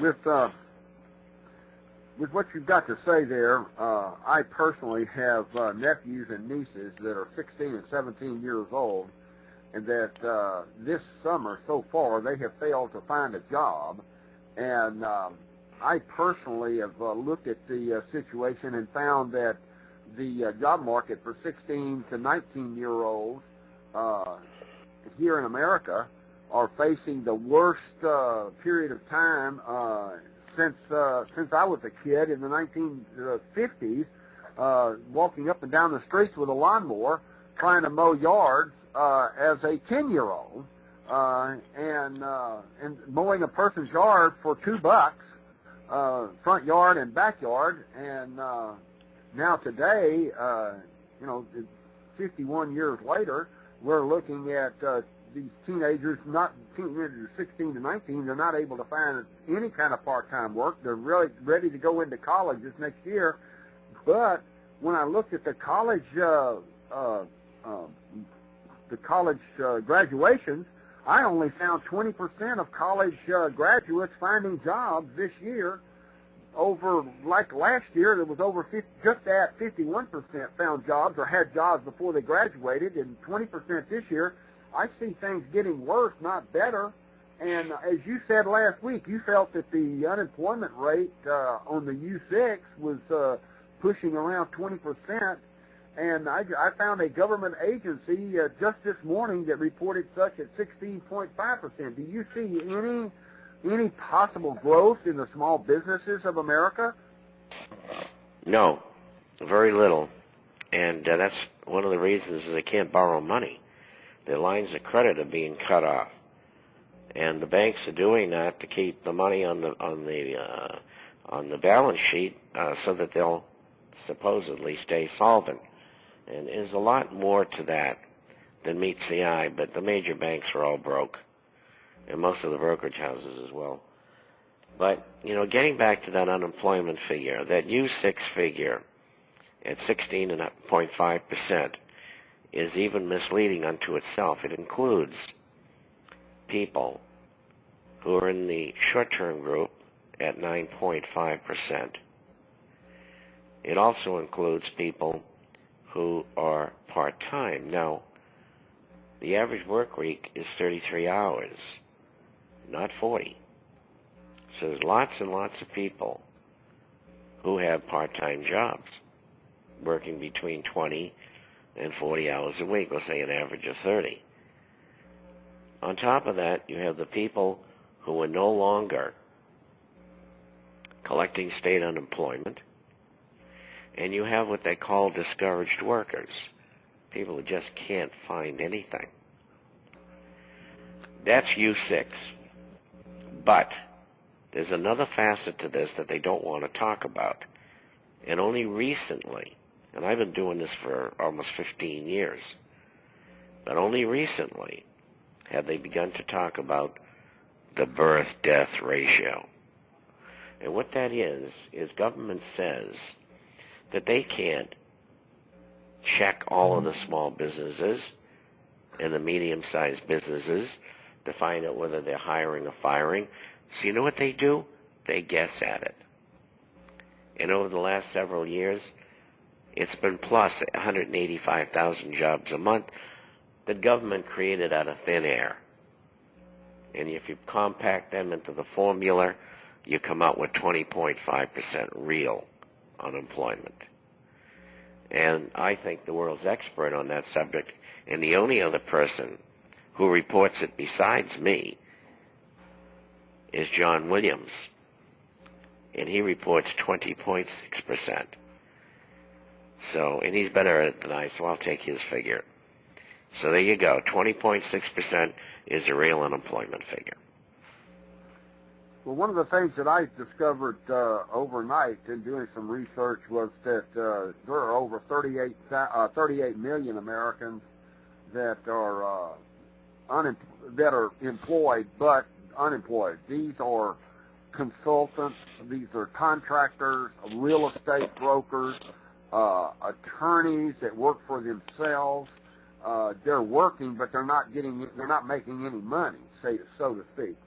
with what you've got to say there, I personally have nephews and nieces that are 16 and 17 years old, and that this summer so far they have failed to find a job. And I personally have looked at the situation and found that the job market for 16 to 19-year-olds here in America are facing the worst period of time since I was a kid in the 1950s, walking up and down the streets with a lawnmower trying to mow yards as a 10-year-old, and mowing a person's yard for $2, front yard and backyard. And now today, 51 years later, we're looking at these teenagers 16 to 19, they're not able to find any kind of part-time work. They're really ready to go into college this next year. But when I looked at the college graduations, I only found 20% of college graduates finding jobs this year. Over, like last year, there was over just at 51% found jobs or had jobs before they graduated, and 20% this year. I see things getting worse, not better. And as you said last week, you felt that the unemployment rate on the U6 was pushing around 20%. And I found a government agency just this morning that reported such at 16.5%. Do you see any possible growth in the small businesses of America? No, very little. And that's one of the reasons is they can't borrow money. Their lines of credit are being cut off, and the banks are doing that to keep the money on the balance sheet so that they'll supposedly stay solvent. And there's a lot more to that than meets the eye. But the major banks are all broke, and most of the brokerage houses as well. But getting back to that unemployment figure, that U6 figure at 16.5%. is even misleading unto itself. It includes people who are in the short-term group at 9.5%. It also includes people who are part-time. Now, the average work week is 33 hours, not 40. So there's lots and lots of people who have part-time jobs, working between 20 and 40 hours a week, we'll say an average of 30. On top of that, you have the people who are no longer collecting state unemployment, and you have what they call discouraged workers, people who just can't find anything. That's U6. But there's another facet to this that they don't want to talk about. And only recently, and I've been doing this for almost 15 years, but only recently have they begun to talk about the birth-death ratio. And what that is government says that they can't check all of the small businesses and the medium-sized businesses to find out whether they're hiring or firing. So you know what they do? They guess at it. And over the last several years, it's been plus 185,000 jobs a month that government created out of thin air. And if you compact them into the formula, you come out with 20.5% real unemployment. And I think the world's expert on that subject, and the only other person who reports it besides me is John Williams, and he reports 20.6%. So, and he's better at it than I, so I'll take his figure. So there you go, 20.6% is a real unemployment figure. Well, one of the things that I discovered overnight in doing some research was that there are over 38 million Americans that are employed but unemployed. These are consultants, these are contractors, real estate brokers, attorneys that work for themselves. They're working, but they're not making any money, so to speak.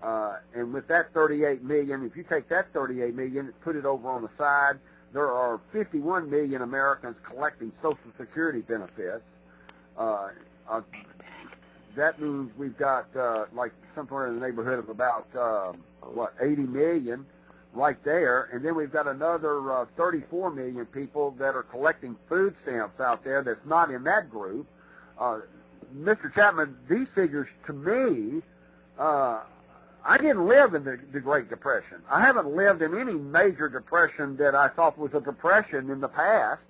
And with that 38 million, if you take that 38 million, put it over on the side, there are 51 million Americans collecting Social Security benefits. That means we've got like somewhere in the neighborhood of about 80 million right there, and then we've got another 34 million people that are collecting food stamps out there that's not in that group. Mr. Chapman, these figures to me, I didn't live in the Great Depression. I haven't lived in any major depression that I thought was a depression in the past,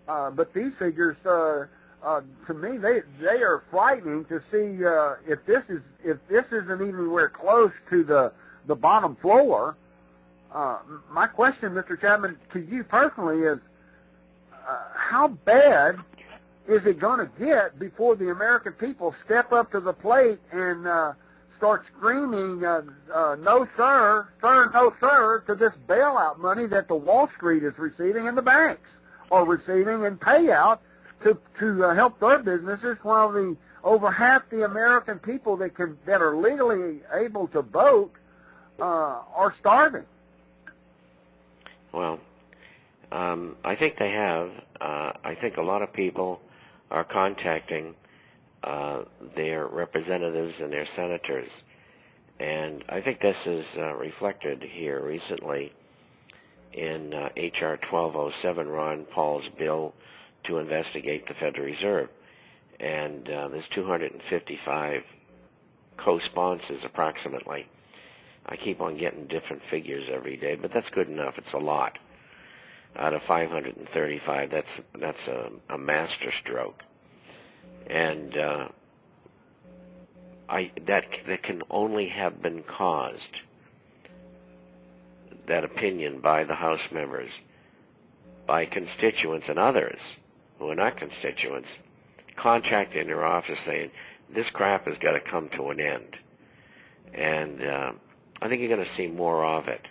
but these figures, to me, they are frightening to see if this isn't anywhere close to the bottom floor. My question, Mr. Chapman, to you personally is, how bad is it going to get before the American people step up to the plate and start screaming, no sir, no sir, to this bailout money that the Wall Street is receiving and the banks are receiving in payout to help their businesses, while the over half the American people that are legally able to vote are starving? Well, I think they have. I think a lot of people are contacting their representatives and their senators, and I think this is reflected here recently in H.R. 1207, Ron Paul's bill to investigate the Federal Reserve. And there's 255 co-sponsors approximately. I keep on getting different figures every day, but that's good enough. It's a lot. Out of 535, that's a master stroke. And that can only have been caused, that opinion, by the House members, by constituents and others who are not constituents, contacting their office saying, this crap has got to come to an end. And I think you're going to see more of it.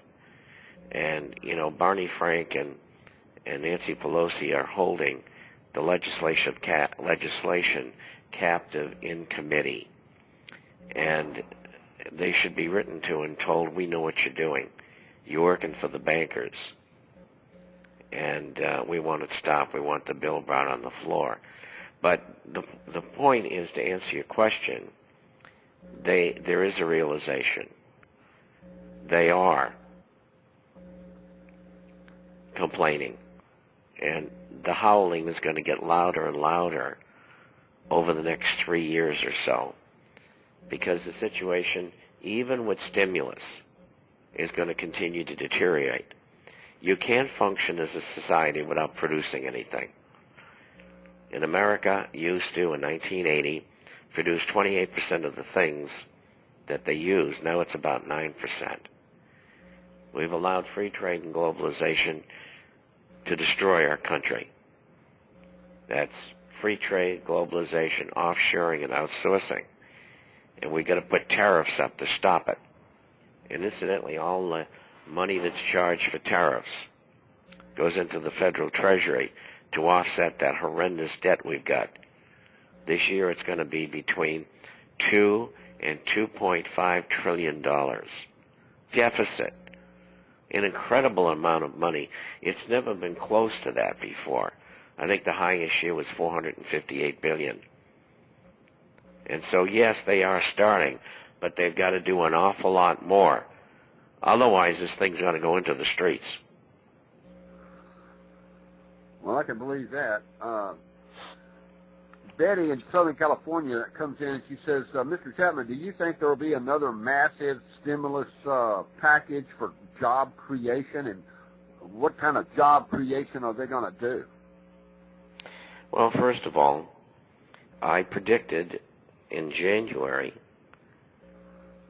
And, Barney Frank and Nancy Pelosi are holding the legislation captive in committee. And they should be written to and told, we know what you're doing. You're working for the bankers. And we want it stopped. We want the bill brought on the floor. But the point is, to answer your question, there is a realization. They are complaining. And the howling is going to get louder and louder over the next 3 years or so, because the situation, even with stimulus, is going to continue to deteriorate. You can't function as a society without producing anything. In America, used to, in 1980, produce 28% of the things that they use. Now it's about 9%. We've allowed free trade and globalization to destroy our country. That's free trade, globalization, offshoring, and outsourcing. And we've got to put tariffs up to stop it. And incidentally, all the money that's charged for tariffs goes into the federal treasury to offset that horrendous debt we've got. This year it's going to be between $2 and $2.5 trillion deficit. An incredible amount of money. It's never been close to that before. I think the highest year was $458 billion. And so, yes, they are starting, but they've got to do an awful lot more. Otherwise, this thing's going to go into the streets. Well, I can believe that. Betty in Southern California comes in and she says, Mr. Chapman, do you think there will be another massive stimulus package for job creation? And what kind of job creation are they going to do? Well, first of all, I predicted in January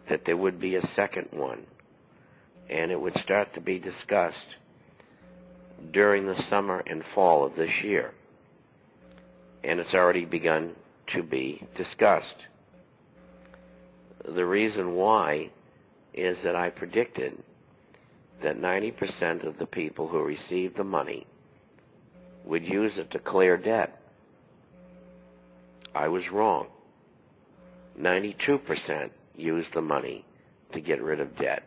that there would be a second one, and it would start to be discussed during the summer and fall of this year. And it's already begun to be discussed. The reason why is that I predicted that 90% of the people who received the money would use it to clear debt. I was wrong. 92% used the money to get rid of debt.